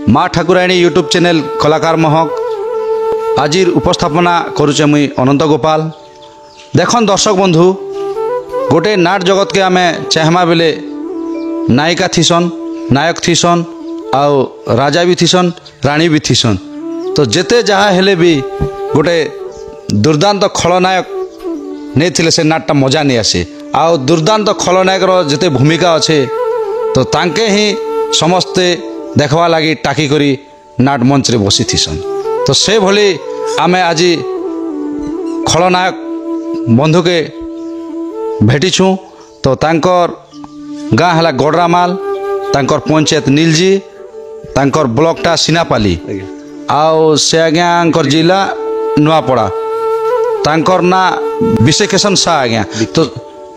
माँ ठाकुराणी YouTube channel कलाकार महक आजिर उपस्थापना करुचे मुई अनंत गोपाल। देखन दर्शक बंधु गोटे नाट जगत के आमे चाहमा बेले नायिका थीसन, नायक थीसन, आउ राजा भी थीसन, रानी भी थीसन। तो जेते जहाँ हेले भी गोटे दुर्दांत खलनायक नहीं थिले से नाटटा मजा नहीं आसे। आउ दुर्दांत खलनायक जेते भूमिका अच्छे तो तांके ही समस्ते देखवा लगी टाकी करी नाट मंच रे बसी थीसन। तो से भली आमे आज खलनायक बंधु के भेटिछू। तो तांकर गाँ है गडरामाल, तांकर पंचायत नीलजी, तांकर ब्लॉकटा सिनापाली, आउ से आज्ञा जिला नुआपड़ा, तांकर ना विशेषण सा आज्ञा तो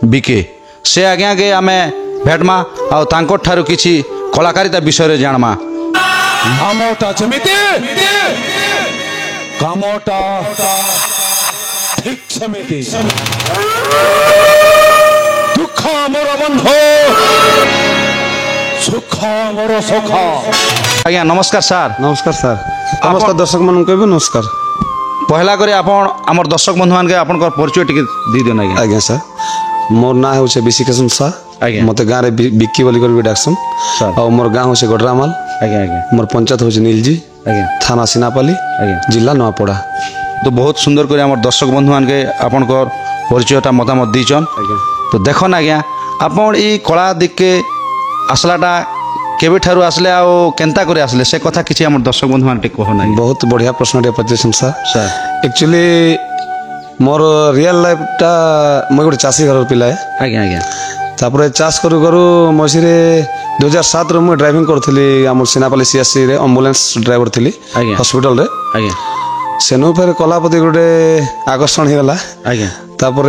बिके से आज्ञा के आमे भेटमा आउ तांकर ठारू किछि कलाकारिता विषय रे जानमा। कामोटा समिति कामोटा ठीक समिति दुख मोर बंधु सुख मोर सुख। आज्ञा नमस्कार सर। नमस्कार सर। समस्त दर्शक मन को भी नमस्कार। पहला करे आपण हमर दर्शक बंधु मान के आपण को परिचय टिके दी देना। आज्ञा आज्ञा सर मोर ना होचे विशिकेशन सा। आज्ञा मते गाँ रे बिक्की बोली कर भी डाकसन सर। और मोर गाँ होचे गडरामाल। आज्ञा आज्ञा मोर पंचायत होचे नीलजी, आज्ञा थाना सिनापाली, आज्ञा जिला नुआपड़ा। तो बहुत सुंदर करे हमर दर्शक बंधु मान के आपण को परिचयटा मतामत दीचन। तो देखन आज्ञा आपण ई कला दिक के आसलाटा केबे ठारू आसले आ केनता करे आसले से कथा किछि हमर दर्शक बंधु मान के कहो ना। बहुत बढ़िया प्रश्न टे possession sir. Sir actually more real life टा मैं गोटे चाषी घर पिला है। आज्ञा आज्ञा तापर चाष करू करू मझे 2007 मुझे ड्राइविंग करी आम सिनापाली सीएससी रे एम्बुलेंस ड्राइवर थी आज्ञा हॉस्पिटल रे। आज्ञा सेनु फिर कलापति गोटे आकर्षण हो गला। आज्ञा तापर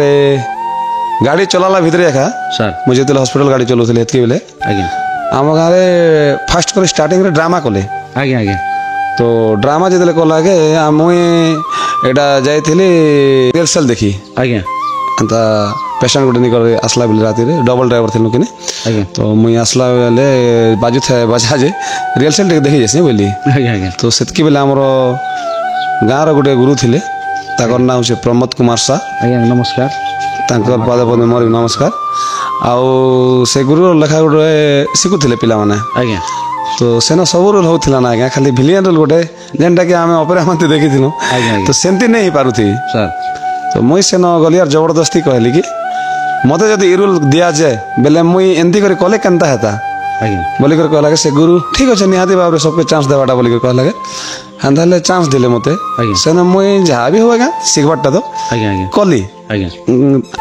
गाड़ी चलाला भितर एका सर मुझे हॉस्पिटल गाड़ी चलाउथले एतकी बेले आज्ञा आम गाँव में फास्ट कर स्टार्टिंग रे ड्रामा कले। आज्ञा आज्ञा तो ड्रामा जितने कला के मुई एटा जाइथिली रिहर्सल देखी। आज्ञा एंता पेशेंट गोटे निकल आसला बेले राति रे डबल ड्राइवर थिलु किने। आज्ञा तो मुई आसला बेले बाजू थे बजा जे रिहर्सल देखी जाइसे बोली। आज्ञा आज्ञा तो सेतकी बेले हमर गाँव रो गोटे गुरु थिले ताकर नाम होचे प्रमोद कुमार सा। आज्ञा नमस्कार। तांकर पाद पद मोर नमस्कार। आउ से गुरु लेखा गोटे शिखुथिले पिला माने। आज्ञा तो सेना सब रोल होथिला ना आज्ञा खाली विलियन रोल गोटे जेनटा कि आमे ऑपेरा मानते देखिथिनु। आज्ञा तो सेमती नहीं पारुथी सर। तो मुई सेन गली यार जबरदस्ती कहली कि मते जदि ई रोल दिया जाए बेले मुई एंती करे कले केनता हेता आज्ञा बोली कर कहला से गुरु ठीक अछि निहाती बाबरे सबके चांस देबाटा बोली कर कहला हंदाले चांस दिले मते। आज्ञा सेन मुई जहा भी होगा सिखबाटा तो आज्ञा आज्ञा कली आज्ञा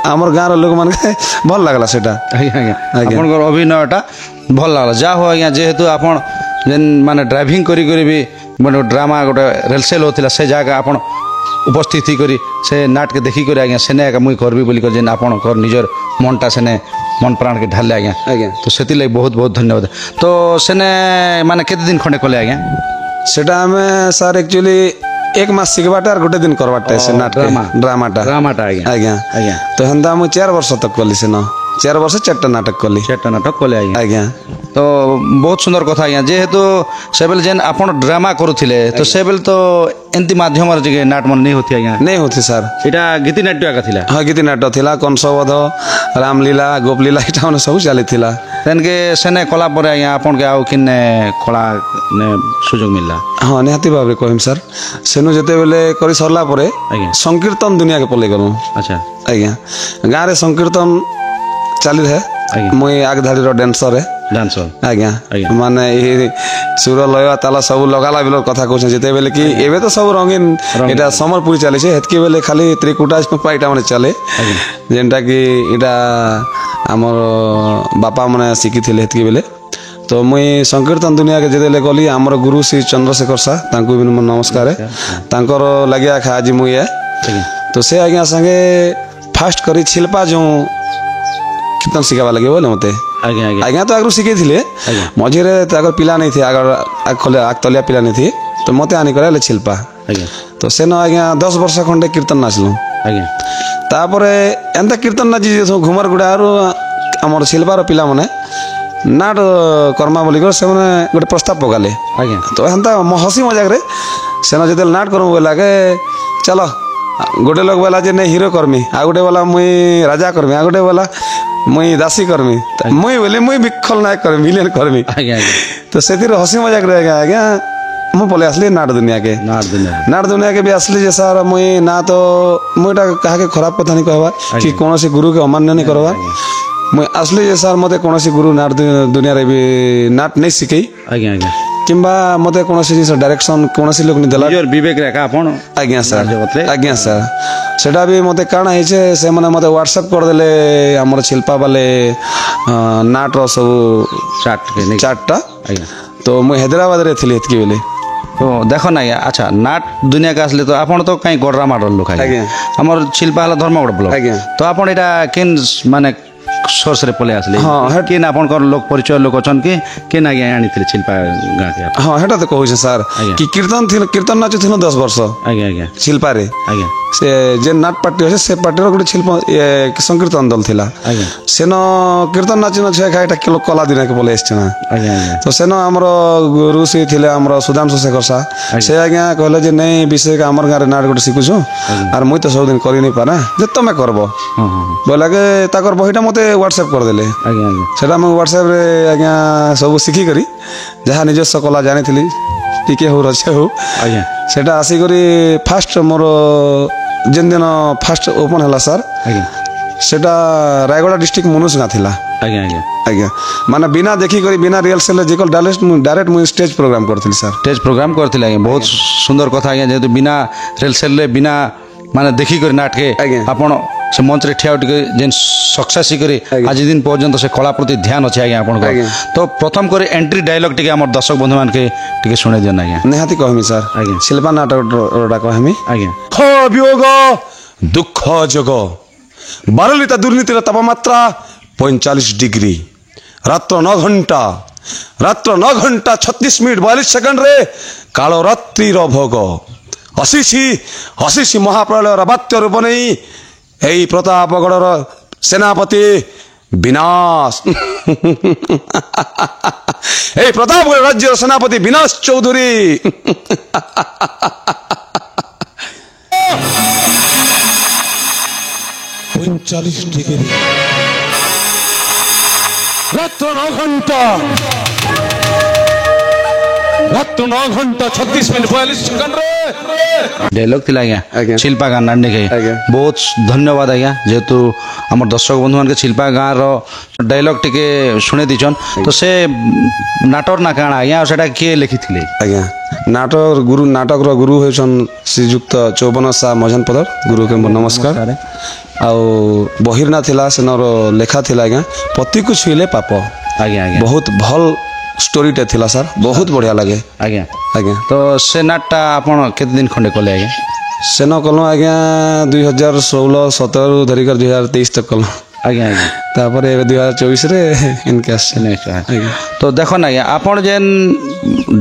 हमर गाँव लोक मान के भल लागला सेटा। आज्ञा आज्ञा आज्ञा। आपनकर अभिनयटा भल लागला जा हो आज्ञा जेहेतु आपन जेन माने ड्राइविंग करी करी भी माने ड्रामा गोटे रेलसेल होतिला से जागा आपन उपस्थित ही करी से नाट के देखी करी आज्ञा सेने का मुई करबी बोली कर जेन आपन कर निजर मनटा सेने मन प्राण के ढाले आज्ञा। आज्ञा तो सेति लई बहुत बहुत धन्यवाद। तो सेने माने केते दिन खंडे कले आज्ञा सेटा हमें सर एक्चुअली एक मास सिखबाटा और गोटे दिन करबाटा से नाट ड्रामाटा ड्रामाटा आज्ञा आज्ञा आज्ञा तो हंदा मु 4 वर्ष तक कली से न 4 वर्ष 4टा नाटक कली। सेटा नाटक कले आज्ञा आज्ञा तो बहुत सुंदर कथा आज्ञा जेहेतु सेबेल जेन आपण ड्रामा करुथिले तो सेबेल तो एंती माध्यम रे नाट मन नहीं होती आज्ञा नहीं होती सर। एटा गीति नाट्य का थिला। हाँ गीति नाटक थिला कंसवध रामलीला गोपलीला इटा मन सब चली थिला। तेन के सेने कला पर आज्ञा आपण के आउ किन्ने कला ने सुयोग मिलला। हाँ निहाती भाव कहम सर सेनु जेते बेले करी सरला परे आज्ञा संकीर्तन दुनिया के पले गलो। अच्छा आज्ञा गाँव रे संकीर्तन चालू है आज्ञा मुई आग धाड़ी रो डांसर है। डांसर आज्ञा आज्ञा। माने ई सुर लय ताला सब लगाला बेले कथा कहछ जेते बेले कि एबे तो सब रंगीन एटा समरपुरी चले छे हेतकी बेले खाली त्रिकुटा पाइटा माने चले जेनटा कि एटा हमर बापा माने शिखी थिले हेतकी बेले। तो मुई संकीर्तन दुनिया के जेते गली हमर गुरु श्री चंद्रशेखर सा तांको भी नमस्कार है तांकर लागिया खा आज मुई है। तो से आज्ञा संगे फास्ट करी छिलपा जो कीर्तन सिखावा लगे बोले मते। आज्ञा आज्ञा आज्ञा तो आगु शिखे थिले मझिरे ताकर पिला नहीं थे आगर आग तलिया पिला नहीं थी तो मते आनी करे छिलपा। आज्ञा तो सेन आज्ञा 10 वर्ष खंडे कीर्तन नाचलु। आज्ञा तापरे एंता कीर्तन नाची घुमर गुड़ा आरो हमर छिलपार पिला माने ନାଟ କର୍ମା ବୋଲିକରି ସେମାନେ ଗୋଟେ ପ୍ରସ୍ତାବ ପକାଲେ ଆଜ୍ଞା ତ ହେନ୍ତା ହସି ମଜାକରେ ସେନ ଯେତେବେଳେ ନାଟ କର୍ମୁ ବୋଇଲାକେ ଚାଲ ଗୋଟେ ଲୋକ ବୋଲା ଯେ ନାଇଁ ହିରୋ କର୍ମି ଆଉ ଗୋଟେ ବୋଲା ମୁଇଁ ରାଜା କର୍ମି ଆଉ ଗୋଟେ ବୋଲା ମୁଇଁ ଦାସୀ କର୍ମି ମୁଇଁ ବୋଲେ ମୁଇଁ ବି ଖଲନାୟକ କର୍ମି ଭିଲେନ କର୍ମି ଆଜ୍ଞା ଆଜ୍ଞା ତ ସେଥିରେ ହସି ମଜାକରେ ଆଜ୍ଞା ଆଜ୍ଞା ମୁଁ ପଳେଇ ଆସିଲି ନାଟ ଦୁନିଆକେ ନାଟ ଦୁନିଆକେ ବି ଆସିଲି ଯେ ସାର୍ ମୁଇଁ ନା ତ ମୁଁ ଏଇଟା କାହାକେ ଖରାପ କଥା ନାଇଁ କହିବା କି କୌଣସି ଗୁରୁକେ ଅମାନ୍ୟ ନାଇଁ କରବା ମୁଇଁ ଆସିଲି ଯେ ସାର୍ ମତେ କୌଣସି ଗୁରୁ ନାଟ ଦୁନିଆରେ ବି ନାଟ ନେଇ ଶିଖେଇ ଆଜ୍ଞା ଆଜ୍ଞା କିମ୍ବା ମତେ କୌଣସି ଜିନିଷ ଡାଇରେକ୍ସନ କୌଣସି ଲୋକ ଦେଲା ନିଜର ବିବେକରେ ଏକା ଆପଣ ଆଜ୍ଞା ସାର୍ ଜଗତରେ ଆଜ୍ଞା ସାର୍ ସେଟା ବି ମତେ କାଣା ହେଇଛେ ସେମାନେ ମତେ ହ୍ୱାଟ୍ସଆପ୍ କରିଦେଲେ ଆମର ଶିଳ୍ପା ବାଲେ ନାଟର ସବୁ ଚାର୍ଟଟା ଆଜ୍ଞା ତ ମୁଇଁ ହାଇଦ୍ରାବାଦରେ ଥିଲି ଏତିକି ବେଲେ তো দেখো না আচ্ছা নাট দুনিয়াকে আসলে তো আপনার তো কাই গড়রা মাডর লোক আজ্ঞা আমার শিল্পা হল ধর্মগড় ব্লক আজ্ঞা তো আপনার এটা কেন মানে সোর্সরে পলে আসলে কেন আপনার লোক পরিচয় লোক অছন কি কেন আগে আনিଥିଲେ শিল্পা গাঁকে ହଁ ହେଟା ତ କହୁଛେ ସାର୍ କି କୀର୍ତ୍ତନ ନାଚୁଥିଲୁ 10 ବର୍ଷ ଆଜ୍ଞା ଆଜ୍ଞା ଶିଲ୍ପାରେ ଆଜ୍ଞା ସେ ଯେ ନାଟ ପାର୍ଟି ଅଛି ସେ ପାର୍ଟିର ଗୋଟେ ଶିଳ୍ପ ସଂକୀର୍ତ୍ତନ ଦଲ ଥିଲା ଆଜ୍ଞା ସେନ କୀର୍ତ୍ତନ ନାଚି ନଛେ ଏଇଟା କଲା ଦିନକେ ପଳେଇ ଆସିছে ନା ଆଜ୍ଞା ଆଜ୍ଞା ତ ସେନ ଆମର ଗୁରୁ ସେ ଥିଲେ ଆମର ସୁଧାଂଶୁ ଶେଖର ସାହା ସେ ଆଜ୍ଞା କହିଲେ ଯେ ନାଇଁ ବିଶେଷ ଆମର ଗାଁରେ ନାଟ ଗୋଟେ ଶିଖୁଛୁ ଆର୍ ମୁଇଁ ତ ସବୁଦିନ କରି ନାଇଁ ପାରେ ଯେ ତମେ କରବ ବୋଇଲାକେ ତାଙ୍କର ବହିଟା ମତେ ହ୍ୱାଟ୍ସଆପ୍ କରିଦେଲେ ଆଜ୍ଞା ଆଜ୍ଞା ସେଟା ମୁଁ ହ୍ୱାଟ୍ସଆପ୍ରେ ଆଜ୍ଞା ସବୁ ଶିଖିକରି ଯାହା ନିଜସ୍ୱ କଲା ଜାଣିଥିଲି ଟିକେ ହଉ ରଚେ ହଉ ଆଜ୍ଞା ସେଟା ଆସିକରି ଫାଷ୍ଟ ମୋର ଯେନ୍ ଦିନ ଫାଷ୍ଟ ଓପନ ହେଲା ସାର୍ ଆଜ୍ଞା ସେଟା ରାୟଗଡ଼ା ଡିଷ୍ଟ୍ରିକ୍ଟ ମନୁଷ ଗାଁ ଥିଲା ଆଜ୍ଞା ଆଜ୍ଞା ଆଜ୍ଞା ମାନେ ବିନା ଦେଖିକରି ବିନା ରିହର୍ସାଲରେ ଯେ ଡାଇରେକ୍ଟ ମୁଁ ଷ୍ଟେଜ ପ୍ରୋଗ୍ରାମ କରିଥିଲି ସାର୍ ଷ୍ଟେଜ ପ୍ରୋଗ୍ରାମ କରିଥିଲେ ଆଜ୍ଞା ବହୁତ ସୁନ୍ଦର କଥା ଆଜ୍ଞା ଯେହେତୁ ବିନା ରିହର୍ସାଲରେ ବିନା ମାନେ ଦେଖିକରି ନାଟକେ ଆପଣ ସେ ମଞ୍ଚରେ ଠିଆ ଟିକେ ଯେନ୍ ସକ୍ସେସ୍ କରି ଆଜି ଦିନ ପର୍ଯ୍ୟନ୍ତ ସେ କଳା ପ୍ରତି ଧ୍ୟାନ ଅଛି ଆଜ୍ଞା ଆପଣଙ୍କ ତ ପ୍ରଥମ କରି ଏଣ୍ଟ୍ରି ଡାଇଲଗ ଟିକେ ଆମର ଦର୍ଶକ ବନ୍ଧୁ ମାନକେ ଟିକେ ଶୁଣେଇ ଦିଅନ୍ ଆଜ୍ଞା ନିହାତି କହିମି ସାର୍ ଆଜ୍ଞା ଶିଳ୍ପା ନାଟକଟା କହିମି ଆଜ୍ଞା ବିୟୋଗ ଦୁଃଖ ଯୋଗ 12 লিটার দুর্নীতির তাপমাত্রা 45 ডিগ্রি রাত্র 9 ঘন্টা 36 মিনিট 42 সেকেন্ডরে কালো রাত্রির ভোগ অশিষি মহাপ্রলয়ের বাত্য রূপ নেই এই প্রতাপগড়র সেনাপতি বিনাশ এই প্রতাপগড় রাজ্যের সেনাপতি বিনাশ চৌধুরী 45 ডিগ্রি রাত্র 9 ঘন্টা 36 মিনিট 42 সেকেন্ড রে ডায়লগ ଥିଲା ଆଜ୍ଞା ଶିଳ୍ପା ଗାଁ ନାଟ ନେଇକି ବହୁତ ଧନ୍ୟବାଦ ଆଜ୍ଞା ଯେହେତୁ ଆମର ଦର୍ଶକ ବନ୍ଧୁ ମାନକେ ଶିଳ୍ପା ଗାଁର ଡାୟଲଗ ଟିକେ ଶୁଣେଇ ଦେଇଛନ୍ ତ ସେ ନାଟର ନା କାଣା ଆଜ୍ଞା ଆଉ ସେଟା କିଏ ଲେଖିଥିଲେ ଆଜ୍ଞା ନାଟକର ଗୁରୁ ହେଉଛନ୍ ଶ୍ରୀଯୁକ୍ତ ଚୌବନ ସାହା ମଝନପଦର ଗୁରୁକେ ନମସ୍କାର ଆଉ ବହିର ନା ଥିଲା ସେନର ଲେଖା ଥିଲା ଆଜ୍ଞା ପତିକୁ ଛୁଇଁଲେ ପାପ ଆଜ୍ଞା ଆଜ୍ଞା ବହୁତ ଭଲ ଷ୍ଟୋରିଟେ ଥିଲା ସାର୍ ବହୁତ ବଢ଼ିଆ ଲାଗେ ଆଜ୍ଞା ଆଜ୍ଞା ତ ସେ ନାଟଟା ଆପଣ କେତେ ଦିନ ଖଣ୍ଡେ କଲେ ଆଜ୍ଞା ସେନ କଲୁ ଆଜ୍ଞା 2016-17 ଧରିକରି 2023 ତକ କଲୁ ଆଜ୍ଞା ଆଜ୍ଞା ତାପରେ ଏବେ 2024ରେ ଇନକେ ଆସିছে ତ ଦେଖନ୍ ଆଜ୍ଞା ଆପଣ ଯେନ୍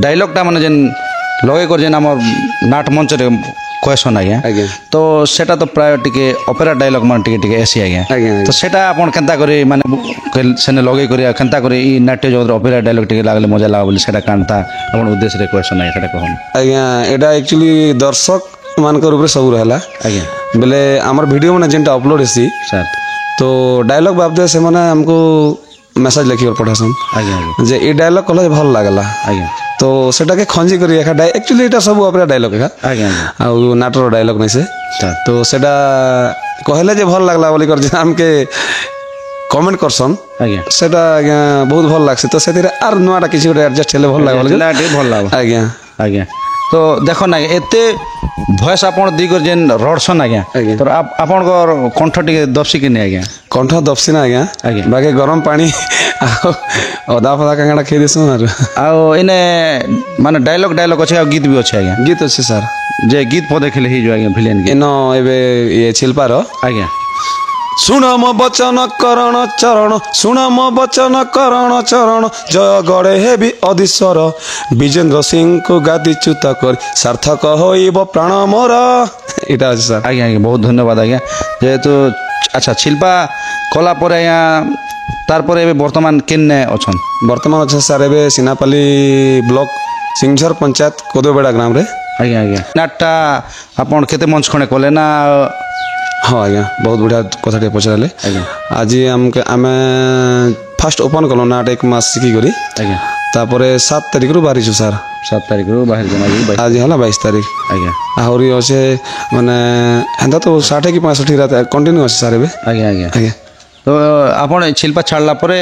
ଡାଇଲଗଟା ମାନେ ଯେନ୍ ଲଗେଇ କରି ଯେନ୍ ଆମର ନାଟ ମଞ୍ଚରେ କହିସନ୍ ଆଜ୍ଞା ତ ସେଟା ତ ପ୍ରାୟ ଟିକେ ଅପେରା ଡାଇଲଗ ମାନେ ଟିକେ ଟିକେ ଏସି ଆଜ୍ଞା ତ ସେଟା ଆପଣ କେନ୍ତା କରି ମାନେ ସେନେ ଲଗେଇ କରି କେନ୍ତା କରି ଇ ନାଟ୍ୟ ଜଗତରେ ଅପେରା ଡାଇଲଗ ଟିକେ ଲାଗଲେ ମଜା ଲାଗ ବୋଲି ସେଟା କାଣତା ଆପଣ ଉଦ୍ଦେଶ୍ୟରେ କହିସନ୍ ଆଜ୍ଞା ସେଟା କହନ୍ ଆଜ୍ଞା ଏଟା ଆକ୍ଚୁଆଲି ଦର୍ଶକ ମାନଙ୍କ ଉପରେ ସବୁ ରହିଲା ଆଜ୍ଞା ବେଲେ ଆମର ଭିଡ଼ିଓ ମାନେ ଯେନ୍ଟା ଅପଲୋଡ଼ ହେସି ସାର୍ ତ ଡାଇଲଗ ବାବଦେ ସେମାନେ ଆମକୁ মেসেজ লেখিবার পঠাসন আজ্ঞা যে এই ডায়লগ কলে ভাল লাগলা আজ্ঞা তো সেটাকে খঞ্জি করি একা একচুয়ালি এটা সব অপেরা ডায়লগ একা আজ্ঞা আর নাটর ডায়লগ নাই সে তো সেটা কহিলে যে ভাল লাগলা বলি কর যে আমকে কমেন্ট করছন আজ্ঞা সেটা আজ্ঞা বহুত ভাল লাগছে তো সেতিরে আর নয়াটা কিছু গোটে অ্যাডজস্ট হেলে ভাল লাগলা ভাল লাগলা আজ্ঞা আজ্ঞা তো দেখুন আজ্ঞা এতে ভয়েস আপনার দিগর যেন রড়সন আজ্ঞা তো আপনার কণ্ঠ টিকে দবসি কি নাই আজ্ঞা কণ্ঠ দবসি না আজ্ঞা বাকি গরম পানি অদা ফদা কাঁকড়া খেয়ে দিছো আর এনে মানে ডায়লগ আছে আর গীত বি আছে আজ্ঞা গীত আছে স্যার যে গীত পদে খেলে হয়ে যাবে আজ্ঞা ভিলেন এন এবে ইয়ে শিল্পার আজ্ঞা শুণ মো বচন করণ চরণ শুণ মো বচন করণ চরণ জয় গড়ে হেবি অধীশ্বর বিজেন্দ্র সিংহু গাদি চ্যুত করি সার্থক হইব প্রাণ মোর এটা আছে স্যার আজ্ঞা আজ্ঞা বহুত ধন্যবাদ আজ্ঞা যেহেতু আচ্ছা শিল্পা কলা পরে আজ্ঞা তারপরে এবে বর্তমান কেন্নে অছন বর্তমান আছে স্যার এবে সিনাপালি ব্লক সিংঝর পঞ্চায়েত কোদবেড়া গ্রামে। আজ্ঞা আজ্ঞা নাটটা আপন কেতে মঞ্চ খনে কলে না ହଁ ଆଜ୍ଞା ବହୁତ ବଢ଼ିଆ କଥାଟେ ପଚାରିଲେ। ଆଜ୍ଞା ଆଜି ଆମେ ଫାଷ୍ଟ ଓପନ୍ କଲୁ ନାଟ 1 ମାସ ଶିଖିକରି। ଆଜ୍ଞା ତାପରେ 7 ତାରିଖରୁ ବାହାରିଛୁ ସାର୍। 7 ତାରିଖରୁ ବାହାରି ଆଜି ହେଲା 22 ତାରିଖ। ଆଜ୍ଞା ଆହୁରି ଅଛେ ମାନେ ହେନ୍ତା ତ 60 କି 65 ରାତି କଣ୍ଟିନ୍ୟୁ ଅଛି ସାର୍ ଏବେ। ଆଜ୍ଞା ଆଜ୍ଞା ଆଜ୍ଞା ତ ଆପଣ ଶିଳ୍ପା ଛାଡ଼ିଲା ପରେ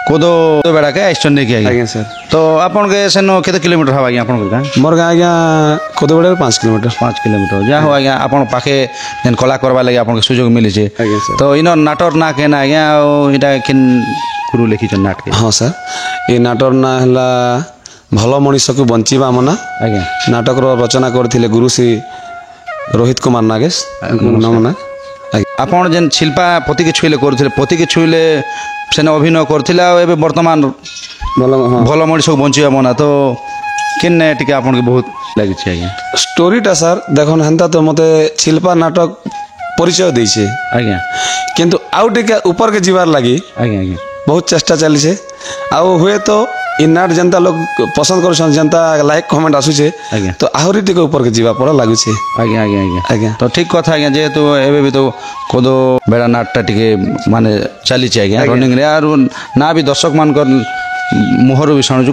କୋଦୋ ବେড়াকে আসছেন নাকি আজ্ঞা ଆଜ୍ଞା ସାର୍। তো আপনাকে সেন কেতে কিলোমিটার হব আজ্ঞা আপনার গাঁ ମୋର ଗାଁ ଆଜ୍ଞା କୋଦବେড়ାରୁ 5 କିଲୋମିଟର। 5 কিলোমিটার যা হো আজ্ঞা আপনার পাখে যেন কলা করবার লাগে আপনাকে সুযোগ মিলিছে ଆଜ୍ଞା ସାର୍। তো ইন নাটর না কেনা আজ্ঞা এটা কিন গুরু লিখিছেন নাটকে ହଁ ସାର୍ ଏ ନାଟର ନାଁ ହେଲା ଭଲ ମଣିଷକୁ ବଞ୍ଚିବା ମନା। ଆଜ୍ଞା ନାଟକର ରଚନା କରିଥିଲେ ଗୁରୁ ଶ୍ରୀ ରୋହିତ କୁମାର ନାଗେଶ ନମନା। ଆପଣ ଯେନ୍ ଶିଳ୍ପା ପତିକି ଛୁଇଲେ କରୁଥିଲେ ପତିକି ଛୁଇଲେ ସେନେ ଅଭିନୟ କରୁଥିଲେ ଆଉ ଏବେ ବର୍ତ୍ତମାନ ଭଲ ହଁ ଭଲ ମଣିଷକୁ ବଞ୍ଚିବା ମନା ତ କେନେ ଟିକେ ଆପଣଙ୍କୁ ବହୁତ ଲାଗିଛି ଆଜ୍ଞା ଷ୍ଟୋରିଟା ସାର୍ ଦେଖୁନ୍ ହେନ୍ତା ତ ମୋତେ ଶିଳ୍ପା ନାଟକ ପରିଚୟ ଦେଇଛେ ଆଜ୍ଞା କିନ୍ତୁ ଆଉ ଟିକେ ଉପରକେ ଯିବାର ଲାଗି ଆଜ୍ଞା ଆଜ୍ଞା ବହୁତ ଚେଷ୍ଟା ଚାଲିଛେ। ଆଉ ହୁଏତ ଇ ନାଟ ଯେନ୍ତା ଲୋକ ପସନ୍ଦ କରୁଛନ୍ ଯେନ୍ତା ଲାଇକ୍ କମେଣ୍ଟ ଆସୁଛେ ଆଜ୍ଞା ତ ଆହୁରି ଟିକେ ଉପରକେ ଯିବା ପରା ଲାଗୁଛେ। ଆଜ୍ଞା ଆଜ୍ଞା ଆଜ୍ଞା ଆଜ୍ଞା ତ ଠିକ୍ କଥା ଆଜ୍ଞା ଯେହେତୁ ଏବେ ବି ତ କୋଦୋ ବେড়া ନାଟଟା ଟିକେ ମାନେ ଚାଲିଛି ଆଜ୍ଞା ରନିଂରେ ଆରୁ ନା ବି ଦର୍ଶକମାନଙ୍କର ମୁହଁରୁ ବି ଶୁଣୁଛୁ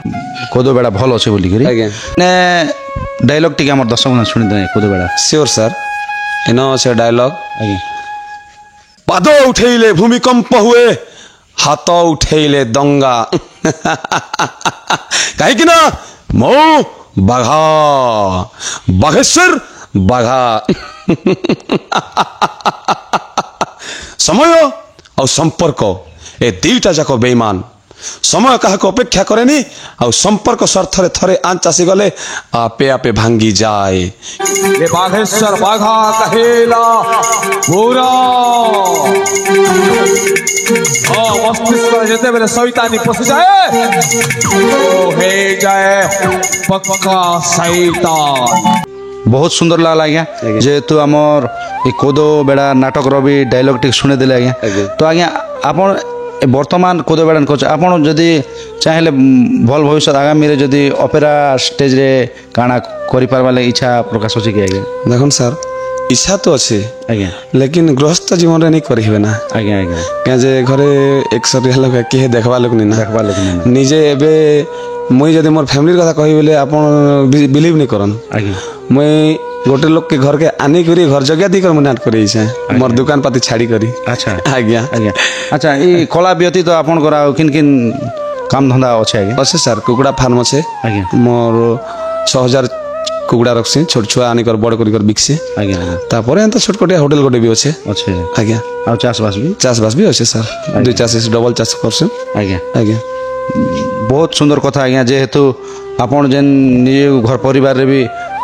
କୋଦୋ ବେড়ା ଭଲ ଅଛେ ବୋଲିକିରି ଆଜ୍ଞା ମାନେ ଡାଇଲଗ୍ ଟିକେ ଆମର ଦର୍ଶକମାନେ ଶୁଣିଦେବେ କୋଦୋ ବେড়ା ସିଓର ସାର୍ ଏନ ସେ ଡାଇଲଗ ଆଜ୍ଞା ପାଦ ଉଠେଇଲେ ଭୂମିକମ୍ପ ହୁଏ ହାତ ଉଠେଇଲେ ଦଙ୍ଗା କାହିଁକି ନା ମୁଁ ବାଘା ବାଘେଶ୍ୱର ବାଘା ସମୟ ଆଉ ସମ୍ପର୍କ ଏ ଦୁଇଟା ଯାକ ବେଇମାନ। ସମୟ କାହାକୁ ଅପେକ୍ଷା କରେନି ଆଉ ସମ୍ପର୍କ ସ୍ୱାର୍ଥରେ ଥରେ ଆଞ୍ଚ ଆସିଗଲେ ଆପେ ଆପେ ଭାଙ୍ଗି ଯାଏ। ये बाघेश्वर बाघा कहेला पूरा मस्तिष्क जेते बेले शैतानी पशि जाए तो हे जाए पक्का शैतान। ବହୁତ ସୁନ୍ଦର ଲାଗଲା ଆଜ୍ଞା ଯେହେତୁ ଆମର ଏ କୋଦୋ ବେড়ା ନାଟକର ବି ଡାଇଲଗ୍ ଟିକେ ଶୁଣିଦେଲେ ଆଜ୍ଞା ତ ଆଜ୍ଞା ଆପଣ ବର୍ତ୍ତମାନ କୋଦୋ ବେড়ା କରୁଛ ଆପଣ ଯଦି ଚାହିଁଲେ ଭଲ ଭବିଷ୍ୟତ ଆଗାମୀରେ ଯଦି ଅପେରା ଷ୍ଟେଜ୍ରେ କାଣା କରିପାରବା ଲାଗି ଇଚ୍ଛା ପ୍ରକାଶ ଅଛି କି ଆଜ୍ଞା ଦେଖୁନ୍ ସାର୍ ଇଚ୍ଛା ତ ଅଛି ଆଜ୍ଞା ଲେକିନ ଗୃହସ୍ଥ ଜୀବନରେ ନେଇ କରିହେବେ ନା ଆଜ୍ଞା ଆଜ୍ଞା କାଁ ଯେ ଘରେ ଏକସରିଆ ଲୋକ କିଏ ଦେଖବା ଲୋକ ନି ନା ଦେଖବା ଲୋକ ନି ନା। ନିଜେ ଏବେ ମୁଇଁ ଯଦି ମୋର ଫ୍ୟାମିଲିର କଥା କହିବି ବୋଲେ ଆପଣ ବିଲିଭ୍ ନି କରନ୍ ଆଜ୍ଞା ମୁଇଁ ଗୋଟେ ଲୋକকে ଘରକେ ଆନିକରି ଘର ଜଗିଆ ଦେଇକରି ମୁଁ ନାଟ କରେଇଛେ ମୋର ଦୋକାନ ପାତି ଛାଡ଼ି କରି। ଆଚ୍ଛା ଆଜ୍ଞା ଆଜ୍ଞା ଆଚ୍ଛା ଏଇ କଳା ବ୍ୟତୀତ ଆପଣଙ୍କର ଆଉ କିନ୍ କିନ୍ କାମ ଧନ୍ଦା ଅଛେ ଆଜ୍ଞା ଅଛେ ସାର୍ କୁକୁଡ଼ା ଫାର୍ମ ଅଛେ ଆଜ୍ଞା ମୋର 6000 କୁକୁଡ଼ା ରଖ୍ସି ଛୋଟ ଛୁଆ ଆନିକର ବଡ଼ କରିକର ବିକ୍ସି। ଆଜ୍ଞା ଆଜ୍ଞା ତାପରେ ଏନ୍ତା ଛୋଟକଟିଆ ହୋଟେଲ ଗୋଟେ ବି ଅଛେ ଅଛେ ଆଜ୍ଞା ଆଉ ଚାଷବାସ ବି ଚାଷବାସ ବି ଅଛେ ସାର୍ ଦୁଇ ଚାଷ ଡବଲ ଚାଷ କରସୁଁ ଆଜ୍ଞା ଆଜ୍ଞା ବହୁତ ସୁନ୍ଦର କଥା ଆଜ୍ଞା ଯେହେତୁ ଆପଣ ଯେନ୍ ନିଜେ ଘର ପରିବାରରେ ବି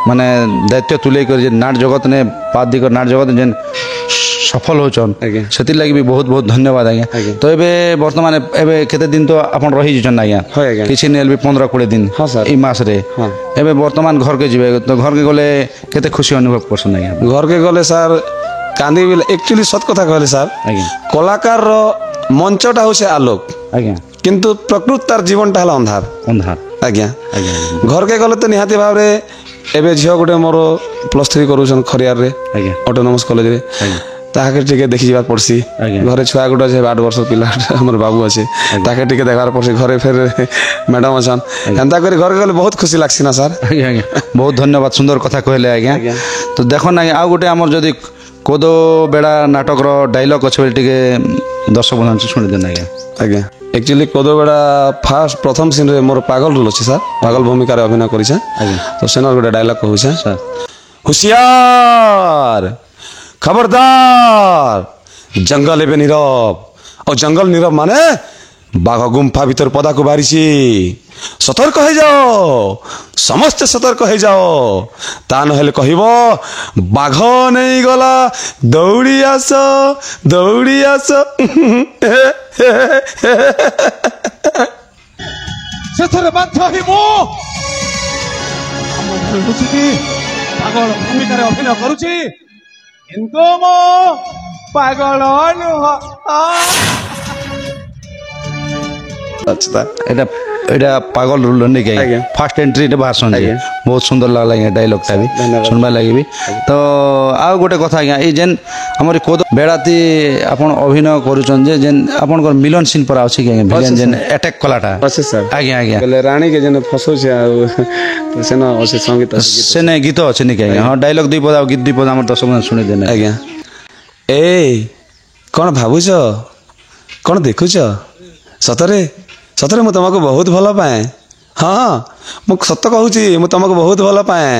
ମାନେ ଦାୟିତ୍ୱ ତୁଲେଇ କରି ଯେ ନାଟ ଜଗତନେ ପାଦ ଦେଇକରି ନାଟ ଜଗତ ଯେନ୍ ସଫଳ ହଉଛନ୍ ଆଜ୍ଞା ସେଥିର୍ଲାଗି ବି ବହୁତ ବହୁତ ଧନ୍ୟବାଦ ଆଜ୍ଞା ଆଜ୍ଞା। ତ ଏବେ ବର୍ତ୍ତମାନ ଏବେ କେତେ ଦିନ ତ ଆପଣ ରହିଯାଇଛନ୍ ଆଜ୍ଞା ହଁ ଆଜ୍ଞା କିଛି ନେଲେ ବି 15-20 ଦିନ ହଁ ସାର୍ ଏଇ ମାସରେ ହଁ ଏବେ ବର୍ତ୍ତମାନ ଘରକେ ଯିବେ ତ ଘରକେ ଗଲେ କେତେ ଖୁସି ଅନୁଭବ କରସନ୍ ଆଜ୍ଞା ଘରକେ ଗଲେ ସାର୍ କାନ୍ଦି ବିଲେ ଆକ୍ଚୁଆଲି ସତ କଥା କହିଲେ ସାର୍ ଆଜ୍ଞା କଳାକାରର ମଞ୍ଚଟା ହଉଛି ଆଲୋକ ଆଜ୍ଞା କିନ୍ତୁ ପ୍ରକୃତ ତାର ଜୀବନଟା ହେଲା ଅନ୍ଧାର ଅନ୍ଧାର ଆଜ୍ଞା ଆଜ୍ଞା ଘରକେ ଗଲେ ତ ନିହାତି ଭାବରେ ଏବେ ଝିଅ ଗୋଟେ ମୋର +3 କରୁଛନ୍ ଖରିଆରରେ ଆଜ୍ଞା ଅଟୋନମସ୍ କଲେଜରେ ଆଜ୍ଞା ତାହାକେ ଟିକେ ଦେଖି ଯିବାର ପଡ଼ସି ଆଜ୍ଞା ଘରେ ଛୁଆ ଗୋଟେ ଅଛି 8 ବର୍ଷ ପିଲା ଆମର ବାବୁ ଅଛି ତାକେ ଟିକେ ଦେଖବାର ପଡ଼ସି ଘରେ ଫେର ମ୍ୟାଡ଼ାମ ଅଛନ୍ ଏନ୍ତା କରି ଘରକେ ଗଲେ ବହୁତ ଖୁସି ଲାଗ୍ସି ନା ସାର୍ ଆଜ୍ଞା ଆଜ୍ଞା ବହୁତ ଧନ୍ୟବାଦ ସୁନ୍ଦର କଥା କହିଲେ ଆଜ୍ଞା ତ ଦେଖନ୍ ଆଜ୍ଞା ଆଉ ଗୋଟେ ଆମର ଯଦି କୋଦୋ ବେড়ା ନାଟକର ଡାଇଲଗ୍ ଅଛି ବୋଲି ଟିକେ ଦର୍ଶକ ବନ୍ଧୁ ଶୁଣିଦେନ ଆଜ୍ଞା ଆଜ୍ଞା एक्चुअली कोदोबेड़ा फास्ट प्रथम सीन रे मोर पागल रोल अच्छे सर पागल भूमिका रे अभिनय करिछे तो सेनर गोटे डायलॉग कहूछे होशियार खबरदार जंगल एबे नीरव और जंगल नीरव माने बाघ गुम्फा भीतर पदा को बारिछि सतर्क हो जाओ समस्त सतर्क हो जाओ ता नहेले कहिबो बाघ नहीं गला दौड़ी आस ସେଥିରେ ବାଧ୍ୟ ହିଁ ମୁଁ ବୁଝିକି ପାଗଳ ଭୂମିକାରେ ଅଭିନୟ କରୁଛି କିନ୍ତୁ ମୁଁ ପାଗଳ ନୁହଁ अच्छा এটা এটা পাগল রুল নাকি আজ্ঞা। ফার্স্ট এন্ট্রি এটা ভাষণ যে আজ্ঞା। ବହୁତ ସୁନ୍ଦର ଲାଗଲା ଆଜ୍ଞା ଡାଇଲଗ୍ଟା ବି ଧନ୍ୟବାଦ। ଶୁଣବା ଲାଗି ବି ତ ଆଉ ଗୋଟେ କଥା ଆଜ୍ଞା ଏଇ ଯେନ୍ ଆମର କୋଦ ବେଳାତି ଆପଣ ଅଭିନୟ କରୁଛନ୍ ଯେ ଯେନ୍ ଆପଣଙ୍କର ମିଲନ ସିନ୍ ପରା ଅଛି କି ଆଜ୍ଞା ଭିଲେନ୍ ଯେନ୍ ଆଟାକ୍ କଲାଟା अच्छे सर ଆଜ୍ଞା ଆଜ୍ଞା बोले रानी के जन फसौछे आ तो सेना अच्छे संगीत ସେନେ ଗୀତ ଅଛି ନାକି ଆଜ୍ଞା ହଁ ଡାଇଲଗ ଦୁଇ ପଦ ଆଉ ଗୀତ ଦୁଇ ପଦ ଆମର ଦର୍ଶକ ଶୁଣି ଦେନେ ଆଜ୍ଞା ଏ କ'ଣ ଭାବୁଛ କ'ଣ ଦେଖୁଛ ସତରେ ସତରେ ମୁଁ ତମକୁ ବହୁତ ଭଲ ପାଏ ହଁ ମୁଁ ସତ କହୁଛି ମୁଁ ତମକୁ ବହୁତ ଭଲ ପାଏ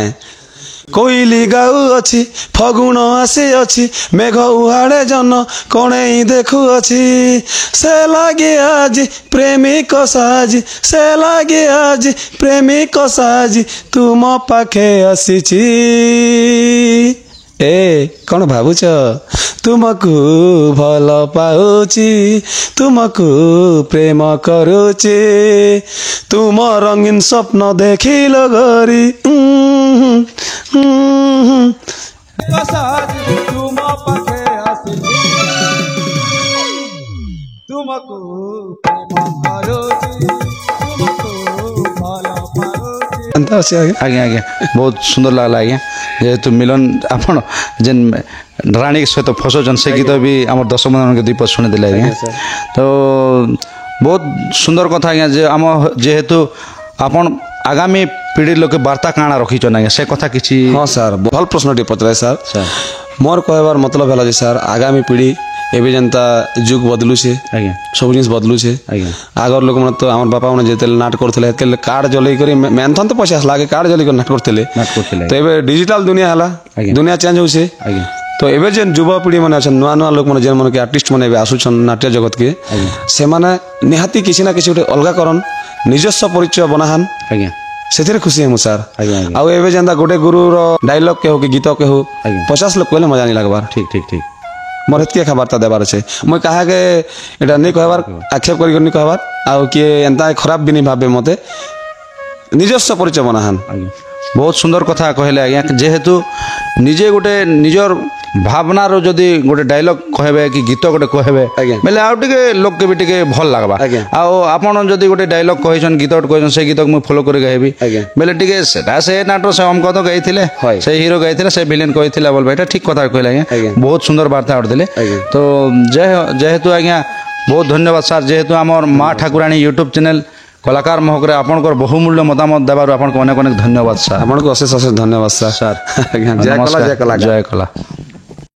କୋଇଲି ଗାଉଅଛି ଫଗୁଣ ଆସିଅଛି ମେଘ ଉହାଡ଼େ ଜନ କଣେଇ ଦେଖୁଅଛି ସେ ଲାଗେ ଆଜି ପ୍ରେମିକ ସାଜି ସେ ଲାଗେ ଆଜି ପ୍ରେମିକ ସାଜି ତୁମ ପାଖେ ଆସିଛି ଏ କ'ଣ ଭାବୁଛ ତୁମକୁ ଭଲ ପାଉଛି ତୁମକୁ ପ୍ରେମ କରୁଛି ତୁମ ରଙ୍ଗୀନ ସ୍ୱପ୍ନ ଦେଖିଲ ଗରି ତୁମ ପାଖେ ଆସିଛି ତୁମକୁ ପ୍ରେମ କରୁଛି ତୁମକୁ ଭଲ ପାଉଛି ଏନ୍ତା ଅଛି ଆଜ୍ଞା ଆଜ୍ଞା ଆଜ୍ଞା ବହୁତ ସୁନ୍ଦର ଲାଗଲା ଆଜ୍ଞା ଯେହେତୁ ମିଲନ ଆପଣ ଯେନ୍ ରାଣୀ ସହିତ ଫସଉଛନ୍ ସେ ଗୀତ ବି ଆମର ଦର୍ଶକମାନଙ୍କୁ ଦୁଇ ପଦ ଶୁଣିଦେଲେ ଆଜ୍ଞା ସାର୍। ତ ବହୁତ ସୁନ୍ଦର କଥା ଆଜ୍ଞା ଯେ ଆମ ଯେହେତୁ ଆପଣ ଆଗାମୀ ପିଢ଼ି ଲୋକେ ବାର୍ତ୍ତା କାଣା ରଖିଛନ୍ ଆଜ୍ଞା ସେ କଥା କିଛି ହଁ ସାର୍ ଭଲ ପ୍ରଶ୍ନଟି ପଚରାଏ ସାର୍ ସାର୍। ମୋର କହିବାର ମତଲବ ହେଲା ଯେ ସାର୍ ଆଗାମୀ ପିଢ଼ି ଏବେ ଯେନ୍ତା ଯୁଗ ବଦଲୁଛେ ଆଜ୍ଞା ସବୁ ଜିନିଷ ବଦଲୁଛେ ଆଜ୍ଞା আগর ଲୋକମାନେ ତ ଆମର ବାପାମାନେ ଯେତେବେଳେ ନାଟ କରୁଥିଲେ ସେତେବେଳେ କାର୍ଡ ଜଲେଇ କରି ମେନ୍ଥନ ତ ପଇସା ଆସିଲା ଆଗେ କାର୍ଡ ଜଲେଇ କରି ନାଟ କରୁଥିଲେ ନାଟ କରୁଥିଲେ। ତ ଏବେ ଡିଜିଟାଲ ଦୁନିଆ ହେଲା ଆଜ୍ଞା। ଦୁନିଆ ଚେଞ୍ଜ ହଉଛେ ଆଜ୍ଞା ତ ଏବେ ଯେନ୍ ଯୁବପିଢ଼ି ମାନେ ଅଛନ୍ ନୂଆ ନୂଆ ଲୋକମାନେ ଯେନ୍ମାନେ କି ଆର୍ଟିଷ୍ଟ ମାନେ ଏବେ ଆସୁଛନ୍ ନାଟ୍ୟ ଜଗତକେ ଆଜ୍ଞା। ସେମାନେ ନିହାତି କିଛି ନା କିଛି ଗୋଟେ ଅଲଗା କରନ୍ ନିଜସ୍ୱ ପରିଚୟ ବନାହାନ୍ ଆଜ୍ଞା ସେଥିରେ ଖୁସି ହେମୁ ସାର୍ ଆଜ୍ଞା, ଆଜ୍ଞା। ଆଉ ଏବେ ଯେନ୍ତା ଗୋଟେ ଗୁରୁର ଡାଇଲଗ କେ ହଉ କି ଗୀତ କେ ହଉ ଆଜ୍ଞା। 50 ଲୋକ କହିଲେ ମଜା ନି ଲାଗବାର ଠିକ୍ ଠିକ୍ ଠିକ୍ ମୋର ଏତିକି ଏକା ବାର୍ତ୍ତା ଦେବାର ଅଛି ମୁଇଁ କାହାକେ ଏଇଟା ନେଇ କହିବାର ଆକ୍ଷେପ କରିକି ନି କହିବାର ଆଉ କିଏ ଏନ୍ତା ଖରାପ ବି ନି ଭାବେ ମତେ ନିଜସ୍ୱ ପରିଚୟ ବନାହାନ୍ ଆଜ୍ଞା ବହୁତ ସୁନ୍ଦର କଥା କହିଲେ ଆଜ୍ଞା ଯେହେତୁ ନିଜେ ଗୋଟେ ନିଜର ଭାବନାର ଯଦି ଗୋଟେ ଡାଇଲଗ କହିବେ କି ଗୀତ ଗୋଟେ କହିବେ ଆଜ୍ଞା। ବେଲେ ଆଉ ଟିକେ ଲୋକକେ ବି ଟିକେ ଭଲ ଲାଗ୍ବା ଆଜ୍ଞା। ଆଉ ଆପଣ ଯଦି ଗୋଟେ ଡାଇଲଗ କହିଛନ୍ ଗୀତ ଗୋଟେ କହିଛନ୍ ସେ ଗୀତକୁ ମୁଁ ଫଲୋ କରି ଗାଇବି ଆଜ୍ଞା। ବେଲେ ଟିକେ ସେଟା ସେ ନାଟକ ସେ ଅମକ ତ ଗାଇଥିଲେ ହଏ। ସେ ହିରୋ ଗାଇଥିଲେ ସେ ଭିଲେନ କହିଥିଲା ବୋଲବା ଏଟା ଠିକ କଥା କହିଲେ ଆଜ୍ଞା ଆଜ୍ଞା। ବହୁତ ସୁନ୍ଦର ବାର୍ତ୍ତା ଆଉଥିଲେ ଆଜ୍ଞା। ତ ଯେହେତୁ ଆଜ୍ଞା ବହୁତ ଧନ୍ୟବାଦ ସାର୍ ଯେହେତୁ আমার মা ঠাকুরাণী ୟୁଟ୍ୟୁବ୍ ଚ୍ୟାନେଲ୍ କଳାକାର ମହକରେ ଆପଣଙ୍କର ବହୁମୂଲ୍ୟ ମତାମତ ଦେବାରୁ ଆପଣଙ୍କୁ ଅନେକ ଅନେକ ଧନ୍ୟବାଦ ସାର୍ ଆପଣଙ୍କୁ ଅଶେଷ ଅଶେଷ ଧନ୍ୟବାଦ ସାର୍ ସାର୍ ଆଜ୍ଞା ଜୟ କଲା ନମସ୍କାର। ଜୟ କଲା ଜୟ କଲା